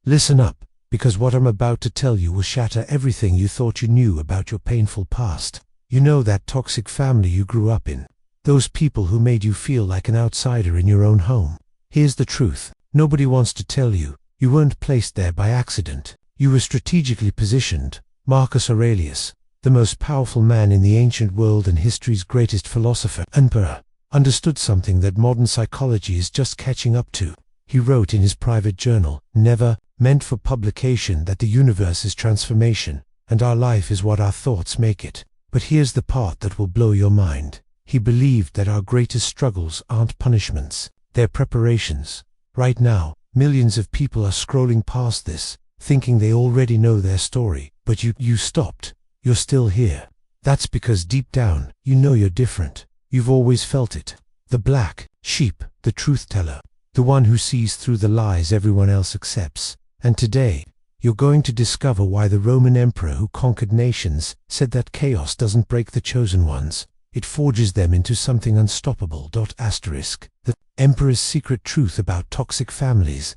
Listen up, because what I'm about to tell you will shatter everything you thought you knew about your painful past. You know that toxic family you grew up in. Those people who made you feel like an outsider in your own home. Here's the truth. Nobody wants to tell you. You weren't placed there by accident. You were strategically positioned. Marcus Aurelius, the most powerful man in the ancient world and history's greatest philosopher, emperor, understood something that modern psychology is just catching up to. He wrote in his private journal, never meant for publication, that the universe is transformation, and our life is what our thoughts make it. But here's the part that will blow your mind. He believed that our greatest struggles aren't punishments, they're preparations. Right now, millions of people are scrolling past this, thinking they already know their story, but you stopped. You're still here. That's because deep down, you know you're different. You've always felt it. The black sheep, the truth teller, the one who sees through the lies everyone else accepts. And today, you're going to discover why the Roman emperor who conquered nations said that chaos doesn't break the chosen ones. It forges them into something unstoppable. The emperor's secret truth about toxic families.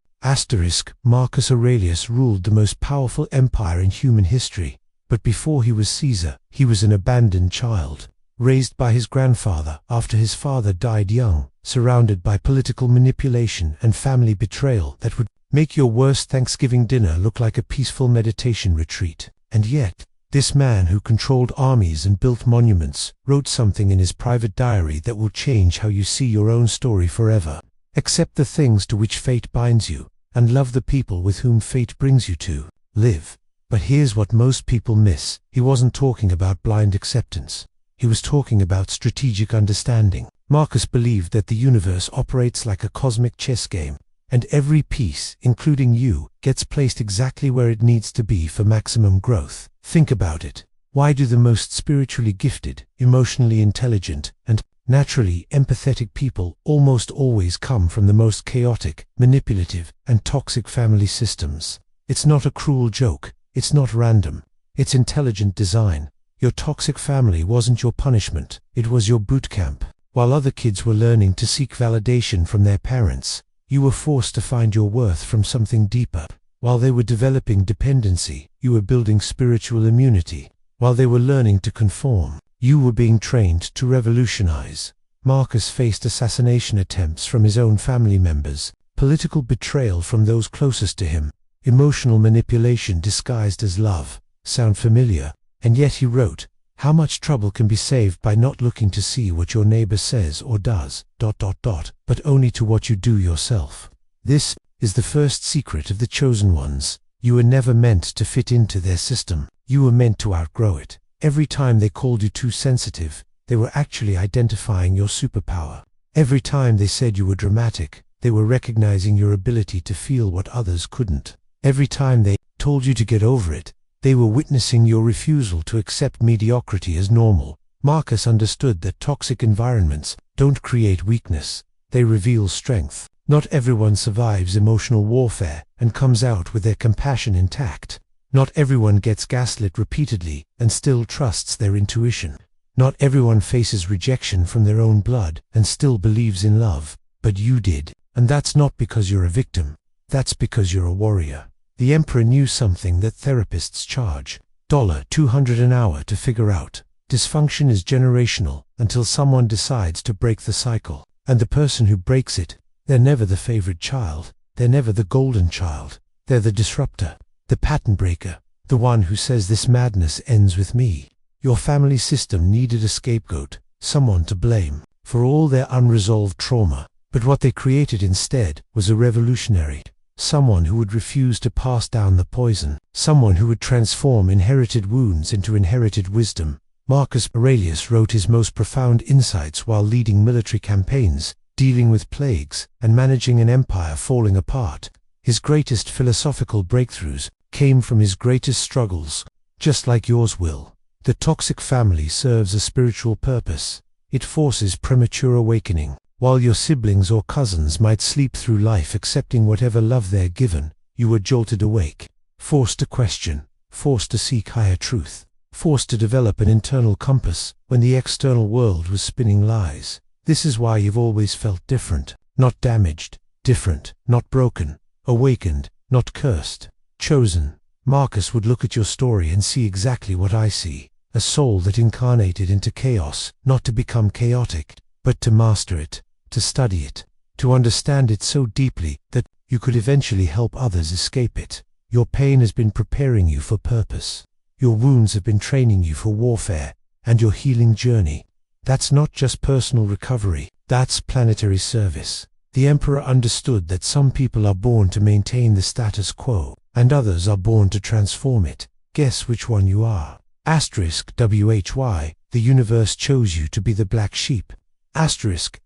Marcus Aurelius ruled the most powerful empire in human history. But before he was Caesar, he was an abandoned child, raised by his grandfather after his father died young, surrounded by political manipulation and family betrayal that would make your worst Thanksgiving dinner look like a peaceful meditation retreat. And yet, this man who controlled armies and built monuments wrote something in his private diary that will change how you see your own story forever. Accept the things to which fate binds you, and love the people with whom fate brings you to live. But here's what most people miss. He wasn't talking about blind acceptance. He was talking about strategic understanding. Marcus believed that the universe operates like a cosmic chess game, and every piece, including you, gets placed exactly where it needs to be for maximum growth. Think about it. Why do the most spiritually gifted, emotionally intelligent, and naturally empathetic people almost always come from the most chaotic, manipulative, and toxic family systems? It's not a cruel joke. It's not random. It's intelligent design. Your toxic family wasn't your punishment. It was your boot camp. While other kids were learning to seek validation from their parents, you were forced to find your worth from something deeper. While they were developing dependency, you were building spiritual immunity. While they were learning to conform, you were being trained to revolutionize. Marcus faced assassination attempts from his own family members, political betrayal from those closest to him, emotional manipulation disguised as love. Sound familiar? And yet he wrote, how much trouble can be saved by not looking to see what your neighbor says or does, but only to what you do yourself. This is the first secret of the chosen ones. You were never meant to fit into their system. You were meant to outgrow it. Every time they called you too sensitive, they were actually identifying your superpower. Every time they said you were dramatic, they were recognizing your ability to feel what others couldn't. Every time they told you to get over it, they were witnessing your refusal to accept mediocrity as normal. Marcus understood that toxic environments don't create weakness, they reveal strength. Not everyone survives emotional warfare and comes out with their compassion intact. Not everyone gets gaslit repeatedly and still trusts their intuition. Not everyone faces rejection from their own blood and still believes in love. But you did. And that's not because you're a victim. That's because you're a warrior. The emperor knew something that therapists charge $200 an hour to figure out. Dysfunction is generational until someone decides to break the cycle. And the person who breaks it, they're never the favorite child. They're never the golden child. They're the disruptor, the pattern breaker, the one who says this madness ends with me. Your family system needed a scapegoat, someone to blame for all their unresolved trauma. But what they created instead was a revolutionary. Someone who would refuse to pass down the poison. Someone who would transform inherited wounds into inherited wisdom. Marcus Aurelius wrote his most profound insights while leading military campaigns, dealing with plagues, and managing an empire falling apart. His greatest philosophical breakthroughs came from his greatest struggles, just like yours will. The toxic family serves a spiritual purpose. It forces premature awakening. While your siblings or cousins might sleep through life accepting whatever love they're given, you were jolted awake, forced to question, forced to seek higher truth, forced to develop an internal compass when the external world was spinning lies. This is why you've always felt different, not damaged, different, not broken, awakened, not cursed, chosen. Marcus would look at your story and see exactly what I see, a soul that incarnated into chaos, not to become chaotic, but to master it, to study it, to understand it so deeply that you could eventually help others escape it. Your pain has been preparing you for purpose. Your wounds have been training you for warfare, and your healing journey. That's not just personal recovery, that's planetary service. The Emperor understood that some people are born to maintain the status quo, and others are born to transform it. Guess which one you are. *WHY, the universe chose you to be the black sheep.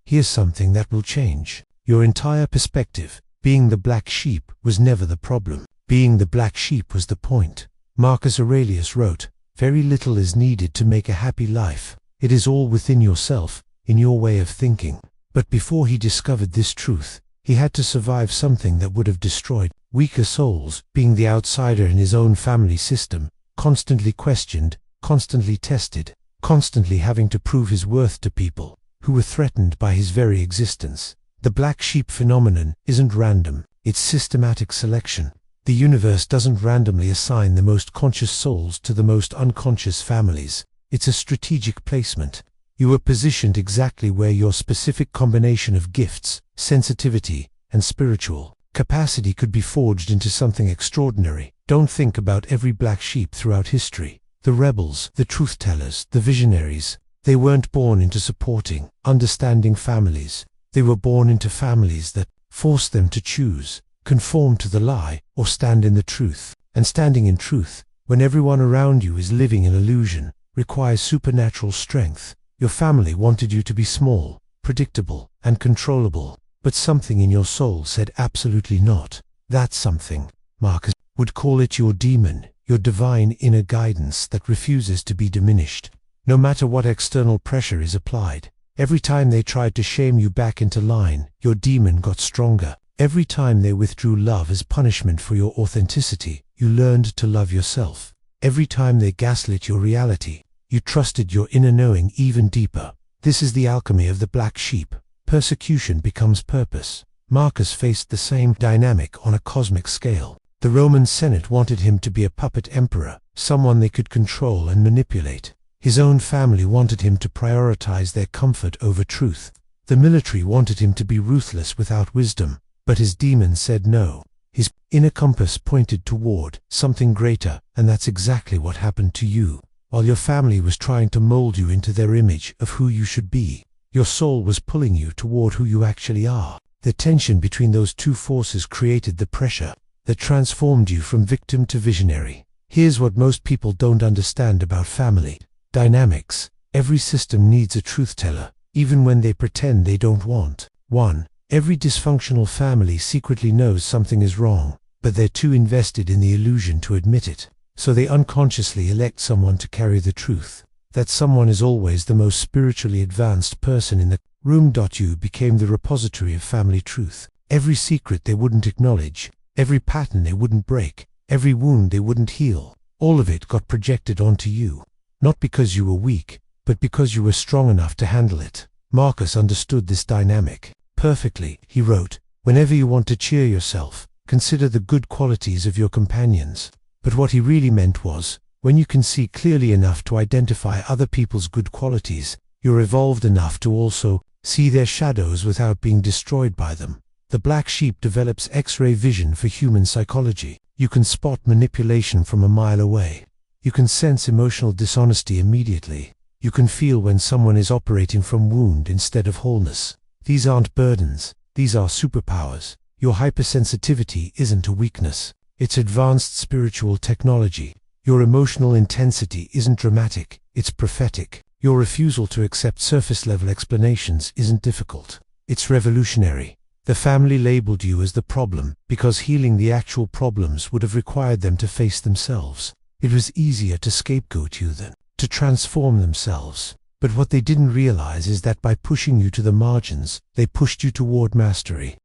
Here's something that will change. Your entire perspective. Being the black sheep was never the problem. Being the black sheep was the point. Marcus Aurelius wrote, "Very little is needed to make a happy life. It is all within yourself, in your way of thinking." But before he discovered this truth, he had to survive something that would have destroyed weaker souls, being the outsider in his own family system, constantly questioned, constantly tested, constantly having to prove his worth to people who were threatened by his very existence. The black sheep phenomenon isn't random, it's systematic selection. The universe doesn't randomly assign the most conscious souls to the most unconscious families. It's a strategic placement. You were positioned exactly where your specific combination of gifts, sensitivity, and spiritual capacity could be forged into something extraordinary. Don't think about every black sheep throughout history. The rebels, the truth-tellers, the visionaries. They weren't born into supporting, understanding families. They were born into families that forced them to choose, conform to the lie, or stand in the truth. And standing in truth, when everyone around you is living in illusion, requires supernatural strength. Your family wanted you to be small, predictable, and controllable, but something in your soul said absolutely not. That something, Marcus would call it your demon, your divine inner guidance that refuses to be diminished. No matter what external pressure is applied, every time they tried to shame you back into line, your demon got stronger. Every time they withdrew love as punishment for your authenticity, you learned to love yourself. Every time they gaslit your reality, you trusted your inner knowing even deeper. This is the alchemy of the black sheep. Persecution becomes purpose. Marcus faced the same dynamic on a cosmic scale. The Roman Senate wanted him to be a puppet emperor, someone they could control and manipulate. His own family wanted him to prioritize their comfort over truth. The military wanted him to be ruthless without wisdom, but his demon said no. His inner compass pointed toward something greater, and that's exactly what happened to you. While your family was trying to mold you into their image of who you should be, your soul was pulling you toward who you actually are. The tension between those two forces created the pressure that transformed you from victim to visionary. Here's what most people don't understand about family dynamics. Every system needs a truth-teller, even when they pretend they don't want one. Every dysfunctional family secretly knows something is wrong, but they're too invested in the illusion to admit it. So they unconsciously elect someone to carry the truth. That someone is always the most spiritually advanced person in the room. You became the repository of family truth. Every secret they wouldn't acknowledge, every pattern they wouldn't break, every wound they wouldn't heal, all of it got projected onto you. Not because you were weak, but because you were strong enough to handle it. Marcus understood this dynamic perfectly. He wrote, "Whenever you want to cheer yourself, consider the good qualities of your companions." But what he really meant was, when you can see clearly enough to identify other people's good qualities, you're evolved enough to also see their shadows without being destroyed by them. The black sheep develops X-ray vision for human psychology. You can spot manipulation from a mile away. You can sense emotional dishonesty immediately. You can feel when someone is operating from wound instead of wholeness. These aren't burdens, these are superpowers. Your hypersensitivity isn't a weakness. It's advanced spiritual technology. Your emotional intensity isn't dramatic, it's prophetic. Your refusal to accept surface-level explanations isn't difficult. It's revolutionary. The family labeled you as the problem because healing the actual problems would have required them to face themselves. It was easier to scapegoat you than to transform themselves. But what they didn't realize is that by pushing you to the margins, they pushed you toward mastery.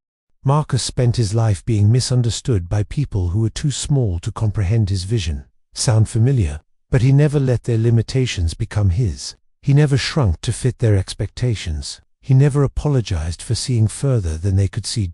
Marcus spent his life being misunderstood by people who were too small to comprehend his vision. Sound familiar? But he never let their limitations become his. He never shrunk to fit their expectations. He never apologized for seeing further than they could see.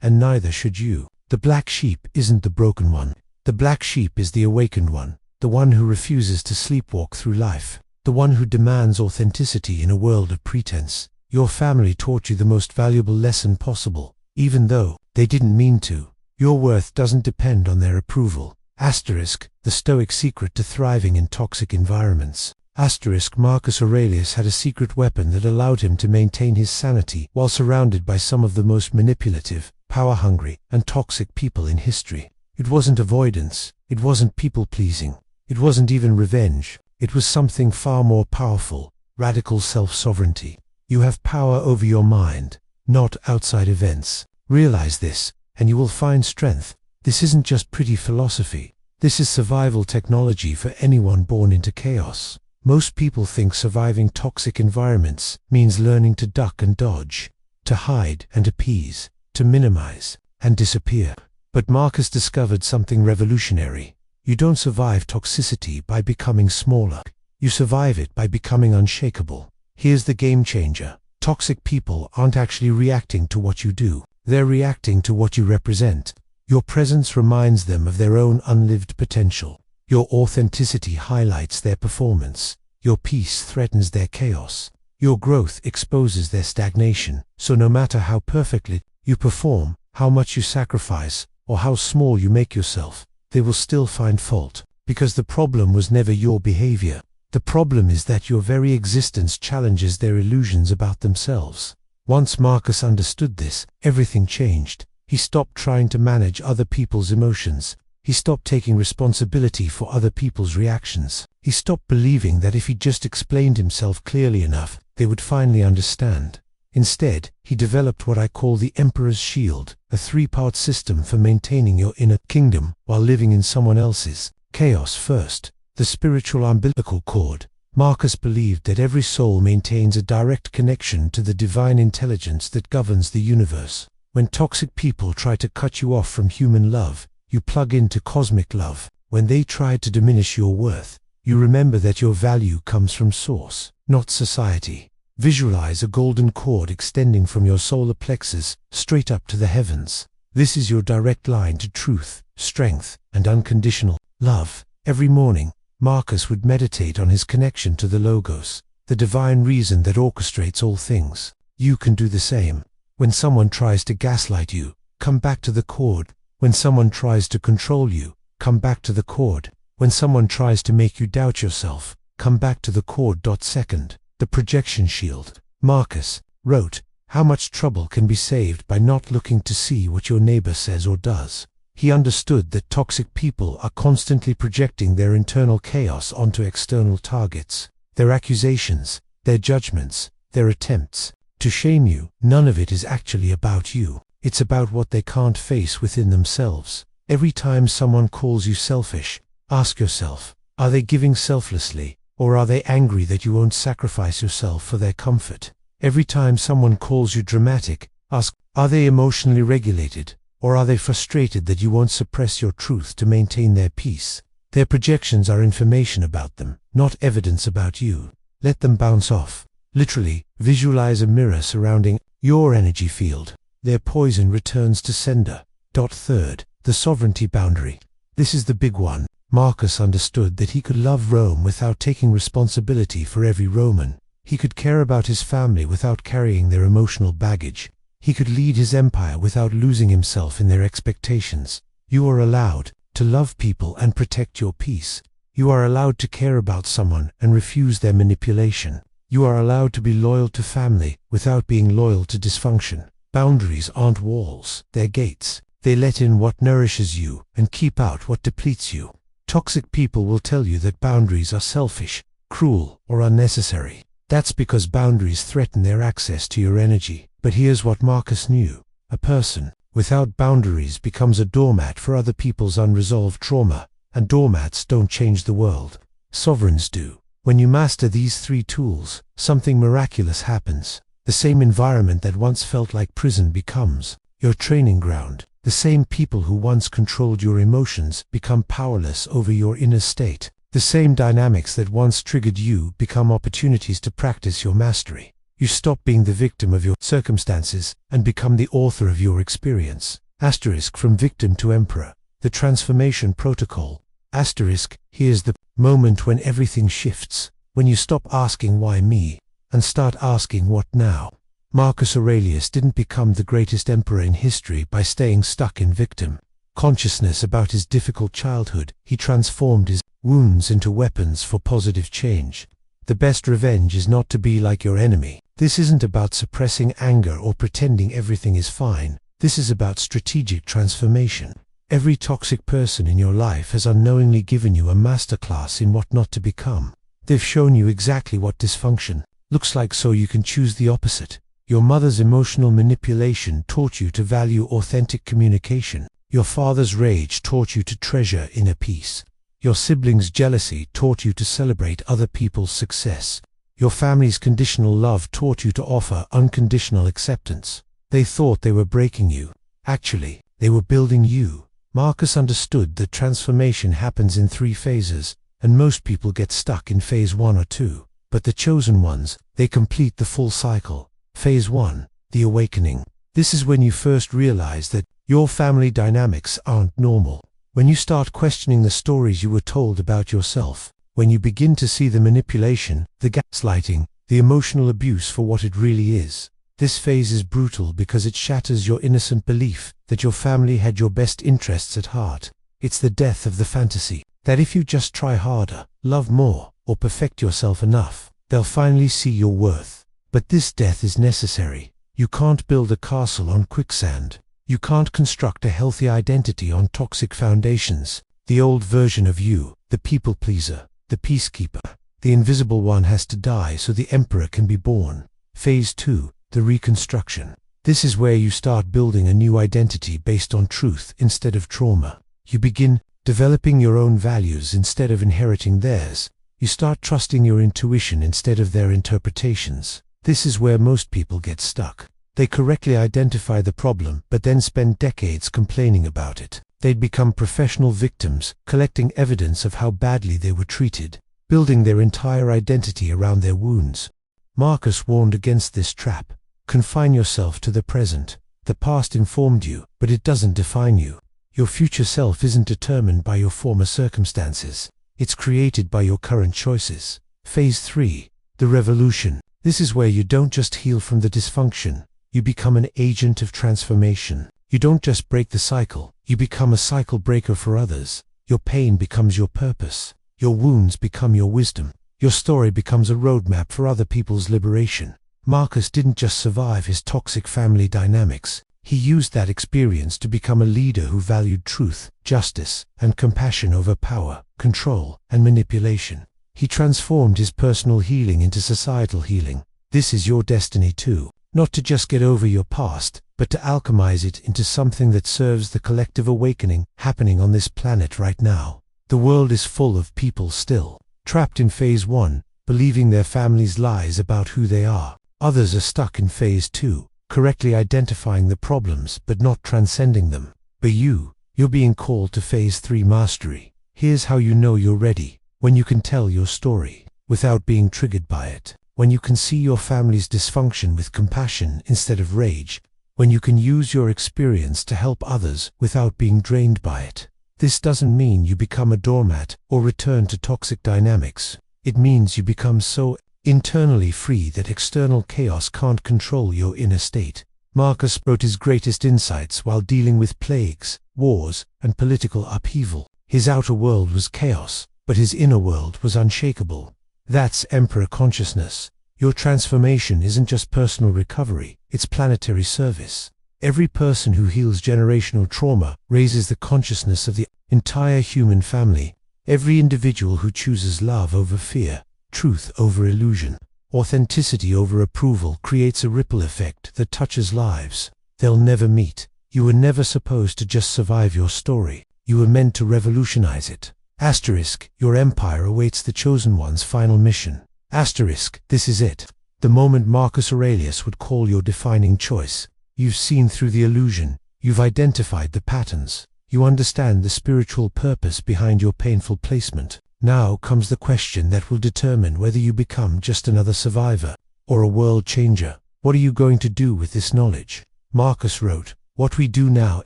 And neither should you. The black sheep isn't the broken one. The black sheep is the awakened one, the one who refuses to sleepwalk through life, the one who demands authenticity in a world of pretense. Your family taught you the most valuable lesson possible, even though they didn't mean to. Your worth doesn't depend on their approval. Asterisk, the Stoic secret to thriving in toxic environments. Asterisk, Marcus Aurelius had a secret weapon that allowed him to maintain his sanity while surrounded by some of the most manipulative, power-hungry, and toxic people in history. It wasn't avoidance, it wasn't people-pleasing, it wasn't even revenge. It was something far more powerful: radical self-sovereignty. You have power over your mind, not outside events. Realize this, and you will find strength. This isn't just pretty philosophy. This is survival technology for anyone born into chaos. Most people think surviving toxic environments means learning to duck and dodge, to hide and appease, to minimize and disappear. But Marcus discovered something revolutionary. You don't survive toxicity by becoming smaller. You survive it by becoming unshakable. Here's the game changer. Toxic people aren't actually reacting to what you do. They're reacting to what you represent. Your presence reminds them of their own unlived potential. Your authenticity highlights their performance. Your peace threatens their chaos. Your growth exposes their stagnation. So no matter how perfectly you perform, how much you sacrifice, or how small you make yourself, they will still find fault. Because the problem was never your behavior. The problem is that your very existence challenges their illusions about themselves. Once Marcus understood this, everything changed. He stopped trying to manage other people's emotions. He stopped taking responsibility for other people's reactions. He stopped believing that if he just explained himself clearly enough, they would finally understand. Instead, he developed what I call the Emperor's Shield, a three-part system for maintaining your inner kingdom while living in someone else's. Chaos first. The spiritual umbilical cord. Marcus believed that every soul maintains a direct connection to the divine intelligence that governs the universe. When toxic people try to cut you off from human love, you plug into cosmic love. When they try to diminish your worth, you remember that your value comes from source, not society. Visualize a golden cord extending from your solar plexus straight up to the heavens. This is your direct line to truth, strength, and unconditional love. Every morning, Marcus would meditate on his connection to the Logos, the divine reason that orchestrates all things. You can do the same. When someone tries to gaslight you, come back to the cord. When someone tries to control you, come back to the cord. When someone tries to make you doubt yourself, come back to the cord. Second, the projection shield. Marcus wrote, "How much trouble can be saved by not looking to see what your neighbor says or does?" He understood that toxic people are constantly projecting their internal chaos onto external targets. Their accusations, their judgments, their attempts to shame you. None of it is actually about you. It's about what they can't face within themselves. Every time someone calls you selfish, ask yourself, are they giving selflessly, or are they angry that you won't sacrifice yourself for their comfort? Every time someone calls you dramatic, ask, are they emotionally regulated, or are they frustrated that you won't suppress your truth to maintain their peace? Their projections are information about them, not evidence about you. Let them bounce off. Literally, visualize a mirror surrounding your energy field. Their poison returns to sender. Third, the sovereignty boundary. This is the big one. Marcus understood that he could love Rome without taking responsibility for every Roman. He could care about his family without carrying their emotional baggage. He could lead his empire without losing himself in their expectations. You are allowed to love people and protect your peace. You are allowed to care about someone and refuse their manipulation. You are allowed to be loyal to family without being loyal to dysfunction. Boundaries aren't walls, they're gates. They let in what nourishes you and keep out what depletes you. Toxic people will tell you that boundaries are selfish, cruel, or unnecessary. That's because boundaries threaten their access to your energy. But here's what Marcus knew. A person without boundaries becomes a doormat for other people's unresolved trauma, and doormats don't change the world. Sovereigns do. When you master these three tools, something miraculous happens. The same environment that once felt like prison becomes your training ground. The same people who once controlled your emotions become powerless over your inner state. The same dynamics that once triggered you become opportunities to practice your mastery. You stop being the victim of your circumstances and become the author of your experience. Asterisk from victim to emperor. The transformation protocol. Asterisk, here's the moment when everything shifts, when you stop asking why me, and start asking what now. Marcus Aurelius didn't become the greatest emperor in history by staying stuck in victim consciousness about his difficult childhood. He transformed his wounds into weapons for positive change. The best revenge is not to be like your enemy. This isn't about suppressing anger or pretending everything is fine. This is about strategic transformation. Every toxic person in your life has unknowingly given you a masterclass in what not to become. They've shown you exactly what dysfunction looks like so you can choose the opposite. Your mother's emotional manipulation taught you to value authentic communication. Your father's rage taught you to treasure inner peace. Your siblings' jealousy taught you to celebrate other people's success. Your family's conditional love taught you to offer unconditional acceptance. They thought they were breaking you. Actually, they were building you. Marcus understood that transformation happens in 3 phases, and most people get stuck in phase 1 or 2. But the chosen ones, they complete the full cycle. Phase 1, the awakening. This is when you first realize that your family dynamics aren't normal. When you start questioning the stories you were told about yourself. When you begin to see the manipulation, the gaslighting, the emotional abuse for what it really is. This phase is brutal because it shatters your innocent belief that your family had your best interests at heart. It's the death of the fantasy that if you just try harder, love more, or perfect yourself enough, they'll finally see your worth. But this death is necessary. You can't build a castle on quicksand. You can't construct a healthy identity on toxic foundations. The old version of you, the people pleaser, the peacekeeper, the invisible one has to die so the emperor can be born. Phase 2, the reconstruction. This is where you start building a new identity based on truth instead of trauma. You begin developing your own values instead of inheriting theirs. You start trusting your intuition instead of their interpretations. This is where most people get stuck. They correctly identify the problem, but then spend decades complaining about it. They'd become professional victims, collecting evidence of how badly they were treated, building their entire identity around their wounds. Marcus warned against this trap. Confine yourself to the present. The past informed you, but it doesn't define you. Your future self isn't determined by your former circumstances. It's created by your current choices. Phase 3, the revolution. This is where you don't just heal from the dysfunction. You become an agent of transformation. You don't just break the cycle, you become a cycle breaker for others. Your pain becomes your purpose. Your wounds become your wisdom. Your story becomes a roadmap for other people's liberation. Marcus didn't just survive his toxic family dynamics. He used that experience to become a leader who valued truth, justice, and compassion over power, control, and manipulation. He transformed his personal healing into societal healing. This is your destiny too. Not to just get over your past, but to alchemize it into something that serves the collective awakening happening on this planet right now. The world is full of people still trapped in phase 1, believing their family's lies about who they are. Others are stuck in phase 2, correctly identifying the problems but not transcending them. But you're being called to phase 3 mastery. Here's how you know you're ready. When you can tell your story without being triggered by it. When you can see your family's dysfunction with compassion instead of rage. When you can use your experience to help others without being drained by it. This doesn't mean you become a doormat or return to toxic dynamics. It means you become so internally free that external chaos can't control your inner state. Marcus wrote his greatest insights while dealing with plagues, wars, and political upheaval. His outer world was chaos, but his inner world was unshakable. That's emperor consciousness. Your transformation isn't just personal recovery, it's planetary service. Every person who heals generational trauma raises the consciousness of the entire human family. Every individual who chooses love over fear, truth over illusion, authenticity over approval creates a ripple effect that touches lives. They'll never meet. You were never supposed to just survive your story. You were meant to revolutionize it. Asterisk, your empire awaits the chosen one's final mission. Asterisk, this is it. The moment Marcus Aurelius would call your defining choice. You've seen through the illusion. You've identified the patterns. You understand the spiritual purpose behind your painful placement. Now comes the question that will determine whether you become just another survivor or a world changer. What are you going to do with this knowledge? Marcus wrote, What we do now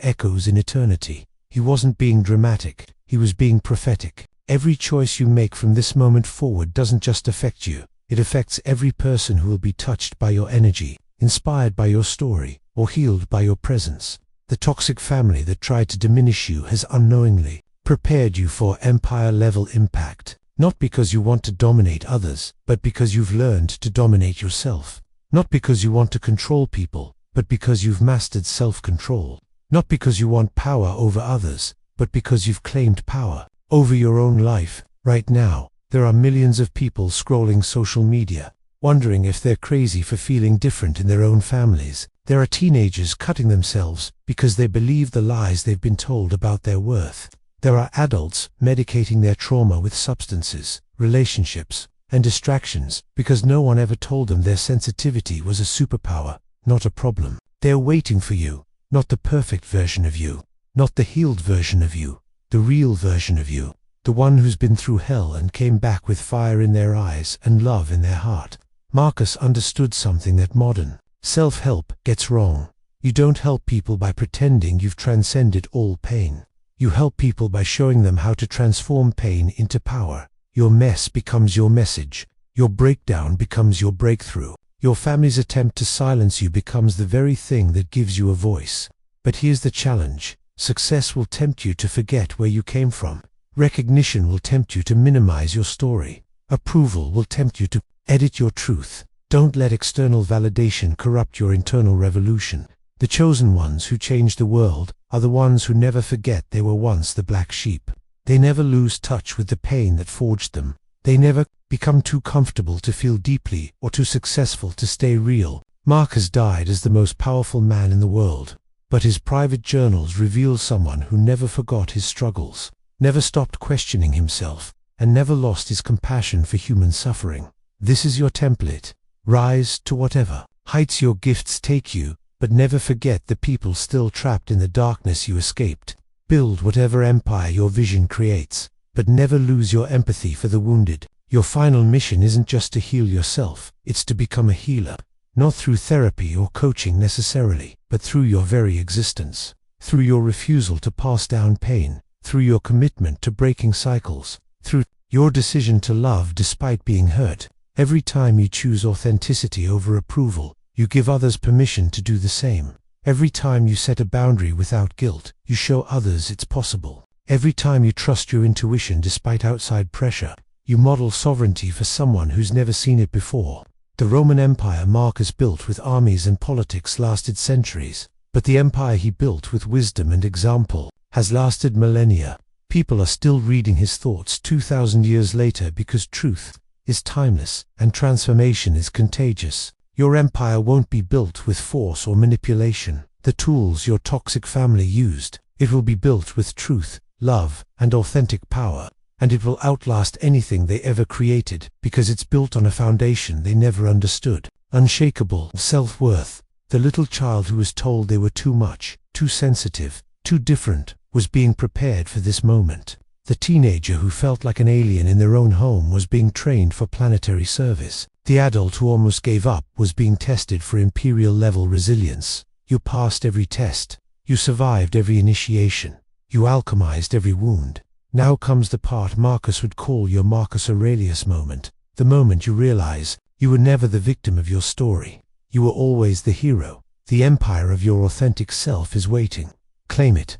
echoes in eternity. He wasn't being dramatic, he was being prophetic. Every choice you make from this moment forward doesn't just affect you, it affects every person who will be touched by your energy, inspired by your story, or healed by your presence. The toxic family that tried to diminish you has unknowingly prepared you for empire-level impact. Not because you want to dominate others, but because you've learned to dominate yourself. Not because you want to control people, but because you've mastered self-control. Not because you want power over others, but because you've claimed power over your own life. Right now, there are millions of people scrolling social media, wondering if they're crazy for feeling different in their own families. There are teenagers cutting themselves because they believe the lies they've been told about their worth. There are adults medicating their trauma with substances, relationships, and distractions because no one ever told them their sensitivity was a superpower, not a problem. They're waiting for you, not the perfect version of you, not the healed version of you, the real version of you, the one who's been through hell and came back with fire in their eyes and love in their heart. Marcus understood something that modern self-help gets wrong. You don't help people by pretending you've transcended all pain. You help people by showing them how to transform pain into power. Your mess becomes your message. Your breakdown becomes your breakthrough. Your family's attempt to silence you becomes the very thing that gives you a voice. But here's the challenge. Success will tempt you to forget where you came from. Recognition will tempt you to minimize your story. Approval will tempt you to edit your truth. Don't let external validation corrupt your internal revolution. The chosen ones who change the world are the ones who never forget they were once the black sheep. They never lose touch with the pain that forged them. They never become too comfortable to feel deeply or too successful to stay real. Marcus died as the most powerful man in the world, but his private journals reveal someone who never forgot his struggles, never stopped questioning himself, and never lost his compassion for human suffering. This is your template. Rise to whatever heights your gifts take you, but never forget the people still trapped in the darkness you escaped. Build whatever empire your vision creates, but never lose your empathy for the wounded. Your final mission isn't just to heal yourself, it's to become a healer. Not through therapy or coaching necessarily, but through your very existence. Through your refusal to pass down pain, through your commitment to breaking cycles, through your decision to love despite being hurt. Every time you choose authenticity over approval, you give others permission to do the same. Every time you set a boundary without guilt, you show others it's possible. Every time you trust your intuition despite outside pressure, you model sovereignty for someone who's never seen it before. The Roman Empire Marcus built with armies and politics lasted centuries, but the empire he built with wisdom and example has lasted millennia. People are still reading his thoughts 2,000 years later because truth is timeless and transformation is contagious. Your empire won't be built with force or manipulation, the tools your toxic family used. It will be built with truth, love, and authentic power. And it will outlast anything they ever created because it's built on a foundation they never understood. Unshakable self-worth. The little child who was told they were too much, too sensitive, too different, was being prepared for this moment. The teenager who felt like an alien in their own home was being trained for planetary service. The adult who almost gave up was being tested for imperial-level resilience. You passed every test. You survived every initiation. You alchemized every wound. Now comes the part Marcus would call your Marcus Aurelius moment. The moment you realize you were never the victim of your story. You were always the hero. The empire of your authentic self is waiting. Claim it.